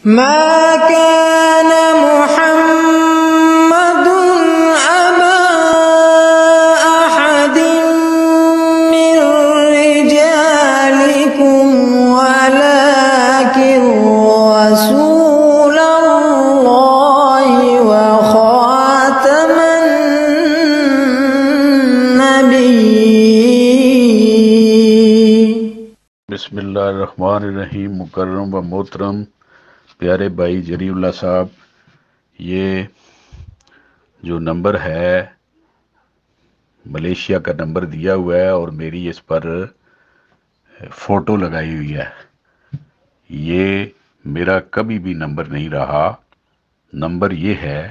ما كان محمد أبا أحد من رجالكم ولكن رسول الله وخاتم النبيين۔ بسم اللہ الرحمن الرحیم۔ مکرم و محترم پیارے بھائی جری اللہ صاحب، یہ جو نمبر ہے ملیشیا کا نمبر دیا ہوا ہے اور میری اس پر فوٹو لگائی ہوئی ہے۔ یہ میرا کبھی بھی نمبر نہیں رہا۔ نمبر یہ ہے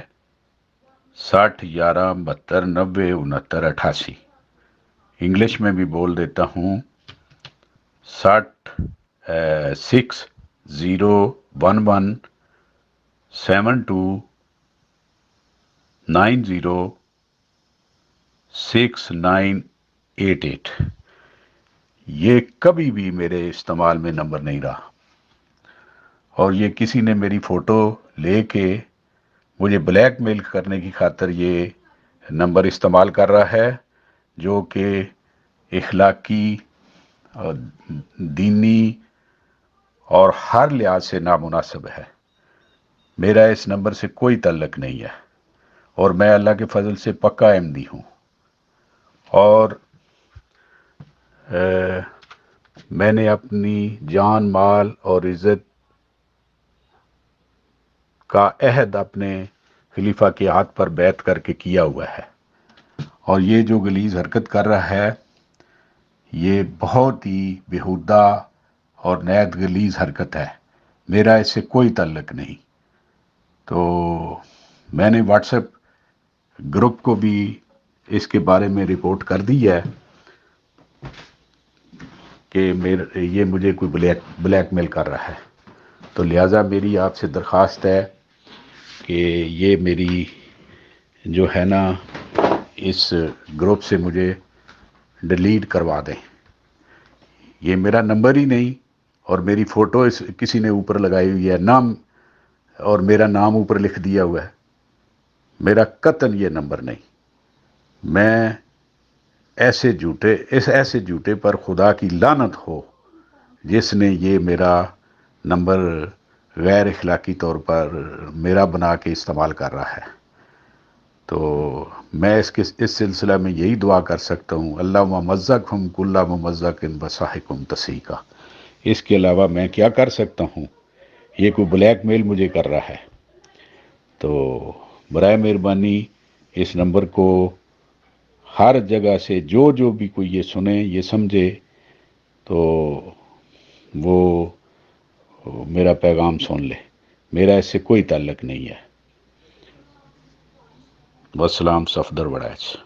601172906988۔ انگلش میں بھی بول دیتا ہوں 601172906988۔ یہ کبھی بھی میرے استعمال میں نمبر نہیں رہا، اور یہ کسی نے میری فوٹو لے کے مجھے بلیک میل کرنے کی خاطر یہ نمبر استعمال کر رہا ہے، جو کہ اخلاقی، دینی اور ہر لحاظ سے نامناسب ہے۔ میرا اس نمبر سے کوئی تعلق نہیں ہے، اور میں اللہ کے فضل سے پکا احمدی ہوں، اور میں نے اپنی جان، مال اور عزت کا عہد اپنے خلیفہ کے ہاتھ پر بیعت کر کے کیا ہوا ہے، اور یہ جو غلیظ حرکت کر رہا ہے یہ بہت ہی بیہودہ اور نہایت غلیظ حرکت ہے۔ میرا اس سے کوئی تعلق نہیں۔ تو میں نے واٹس ایپ گروپ کو بھی اس کے بارے میں رپورٹ کر دی ہے کہ یہ مجھے کوئی بلیک میل کر رہا ہے، تو لہٰذا میری آپ سے درخواست ہے کہ یہ میری جو ہے نا اس گروپ سے مجھے ڈیلیٹ کروا دیں۔ یہ میرا نمبر ہی نہیں، اور میری فوٹو کسی نے اوپر لگائی ہوئی ہے، نام اور میرا نام اوپر لکھ دیا ہوا ہے۔ میرا قطعاً یہ نمبر نہیں۔ میں ایسے جھوٹے پر خدا کی لعنت ہو جس نے یہ میرا نمبر غیر اخلاقی طور پر میرا بنا کے استعمال کر رہا ہے۔ تو میں اس سلسلہ میں یہی دعا کر سکتا ہوں، اللہ ممزقہم کل ممزق بصاحکم تسیقا۔ اس کے علاوہ میں کیا کر سکتا ہوں؟ یہ کوئی بلیک میل مجھے کر رہا ہے، تو برائے مہربانی اس نمبر کو ہر جگہ سے جو بھی کوئی یہ سنے، یہ سمجھے، تو وہ میرا پیغام سن لے۔ میرا اس سے کوئی تعلق نہیں ہے۔ والسلام صفدر وڑائچ۔